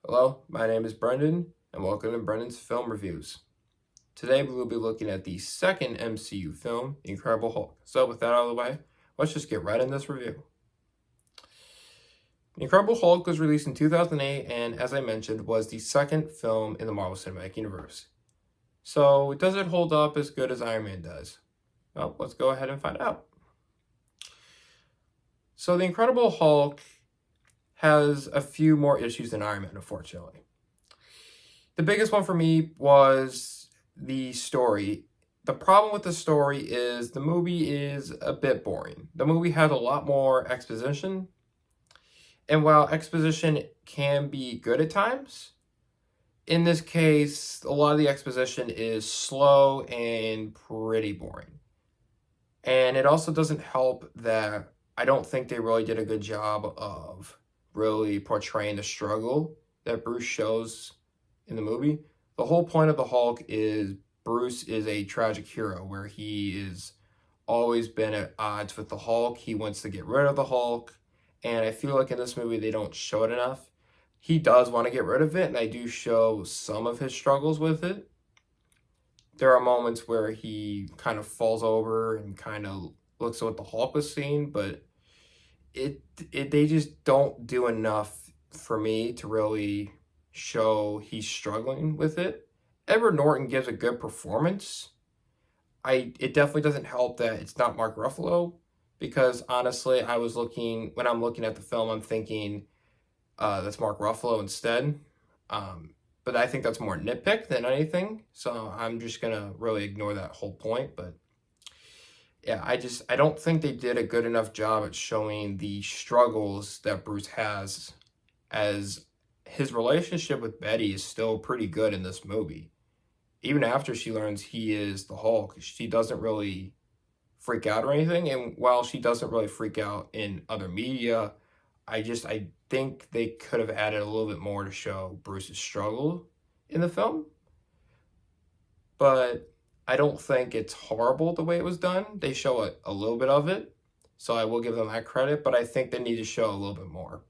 Hello, my name is Brendan, and welcome to Brendan's Film Reviews. Today we will be looking at the second MCU film, The Incredible Hulk. So with that out of the way, let's just get right in this review. The Incredible Hulk was released in 2008 and, as I mentioned, was the second film in the Marvel Cinematic Universe. So does it hold up as good as Iron Man does? Well, let's go ahead and find out. So The Incredible Hulk has a few more issues than Iron Man, unfortunately. The biggest one for me was the story. The problem with the story is the movie is a bit boring. The movie has a lot more exposition. And while exposition can be good at times, in this case, a lot of the exposition is slow and pretty boring. And it also doesn't help that I don't think they really did a good job of really portraying the struggle that Bruce shows in the movie. The whole point of the Hulk is Bruce is a tragic hero where he is always been at odds with the Hulk. He wants to get rid of the Hulk. And I feel like in this movie they don't show it enough. He does want to get rid of it, and I do show some of his struggles with it. There are moments where he kind of falls over and kind of looks at what the Hulk was seeing, but they just don't do enough for me to really show he's struggling with it. Edward Norton gives a good performance. It definitely doesn't help that it's not Mark Ruffalo, because honestly, when I'm looking at the film, I'm thinking that's Mark Ruffalo instead. But I think that's more nitpick than anything, so I'm just gonna really ignore that whole point. But yeah, I don't think they did a good enough job at showing the struggles that Bruce has, as his relationship with Betty is still pretty good in this movie. Even after she learns he is the Hulk, she doesn't really freak out or anything. And while she doesn't really freak out in other media, I think they could have added a little bit more to show Bruce's struggle in the film. But I don't think it's horrible the way it was done. They show a little bit of it, so I will give them that credit, but I think they need to show a little bit more.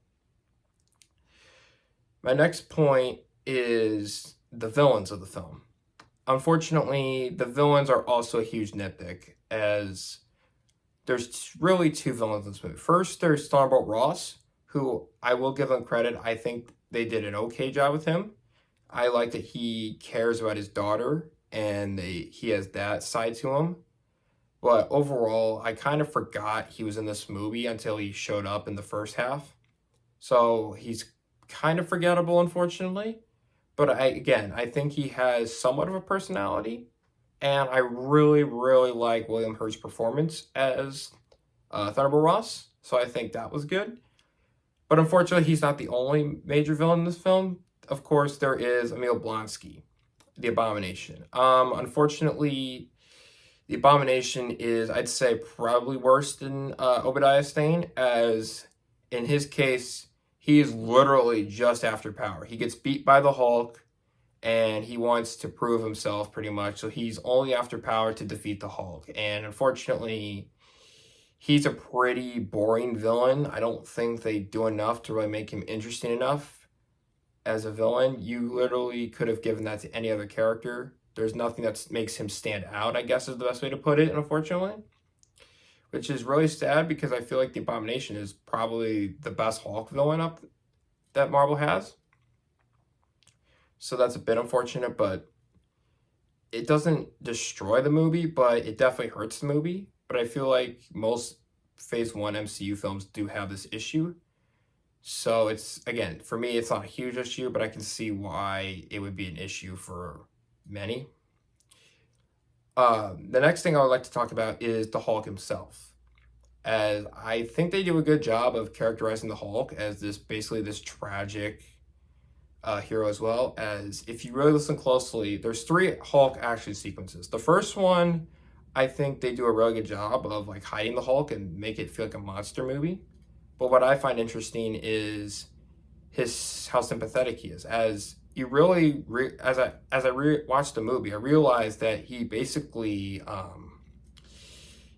My next point is the villains of the film. Unfortunately, the villains are also a huge nitpick, as there's really two villains in this movie. First, there's Starbolt Ross, who I will give him credit. I think they did an okay job with him. I like that he cares about his daughter, and he has that side to him. But overall, I kind of forgot he was in this movie until he showed up in the first half. So he's kind of forgettable, unfortunately. But I think he has somewhat of a personality. And I really, really like William Hurt's performance as Thunderbolt Ross. So I think that was good. But unfortunately, he's not the only major villain in this film. Of course, there is Emil Blonsky, the Abomination. Unfortunately, the Abomination is, I'd say, probably worse than Obadiah Stane, as in his case, he is literally just after power. He gets beat by the Hulk, and he wants to prove himself pretty much. So he's only after power to defeat the Hulk. And unfortunately, he's a pretty boring villain. I don't think they do enough to really make him interesting enough as a villain. You literally could have given that to any other character. There's nothing that makes him stand out, I guess is the best way to put it, unfortunately. Which is really sad, because I feel like the Abomination is probably the best Hulk villain up that Marvel has. So that's a bit unfortunate, but it doesn't destroy the movie, but it definitely hurts the movie. But I feel like most Phase 1 MCU films do have this issue. So it's, again, for me, it's not a huge issue, but I can see why it would be an issue for many. The next thing I would like to talk about is the Hulk himself, as I think they do a good job of characterizing the Hulk as basically this tragic hero, as well. As if you really listen closely, there's 3 Hulk action sequences. The first one, I think they do a really good job of like hiding the Hulk and make it feel like a monster movie. But what I find interesting is how sympathetic he is. As you really as I watched the movie, I realized that he basically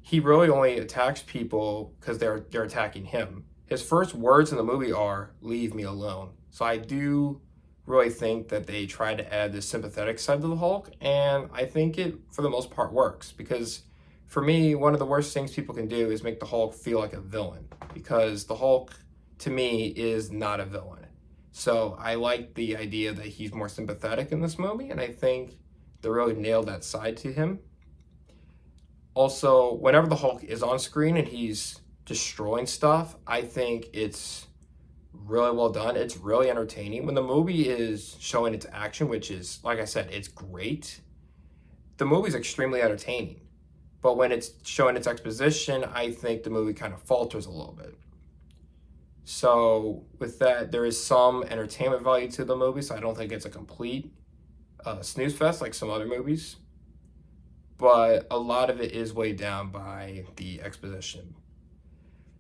he really only attacks people because they're attacking him. His first words in the movie are "Leave me alone." So I do really think that they tried to add this sympathetic side to the Hulk, and I think it, for the most part, works. Because for me, one of the worst things people can do is make the Hulk feel like a villain, because the Hulk, to me, is not a villain. So I like the idea that he's more sympathetic in this movie, and I think they really nailed that side to him. Also, whenever the Hulk is on screen and he's destroying stuff, I think it's really well done. It's really entertaining. When the movie is showing its action, which is, like I said, it's great, the movie's extremely entertaining. But when it's showing its exposition, I think the movie kind of falters a little bit. So with that, there is some entertainment value to the movie, so I don't think it's a complete snooze fest like some other movies. But a lot of it is weighed down by the exposition.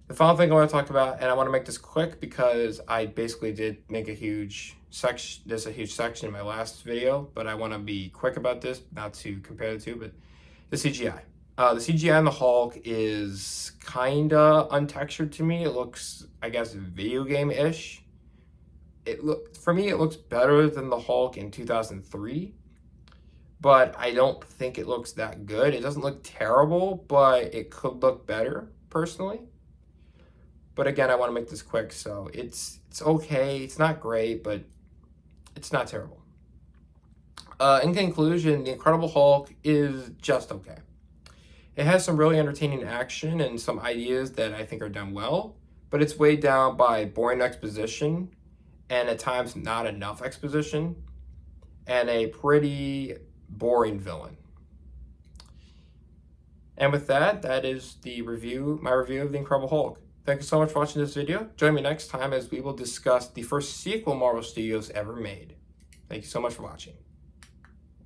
The final thing I want to talk about, and I want to make this quick because I basically did make a huge section. There's a huge section in my last video, but I want to be quick about this, not to compare the two, but the CGI. The CGI on the Hulk is kind of untextured to me. It looks, I guess, video game-ish. For me, it looks better than the Hulk in 2003, but I don't think it looks that good. It doesn't look terrible, but it could look better, personally. But again, I want to make this quick, so it's okay. It's not great, but it's not terrible. In conclusion, The Incredible Hulk is just okay. It has some really entertaining action and some ideas that I think are done well, but it's weighed down by boring exposition and at times not enough exposition and a pretty boring villain. And with that, that is my review of The Incredible Hulk. Thank you so much for watching this video. Join me next time as we will discuss the first sequel Marvel Studios ever made. Thank you so much for watching.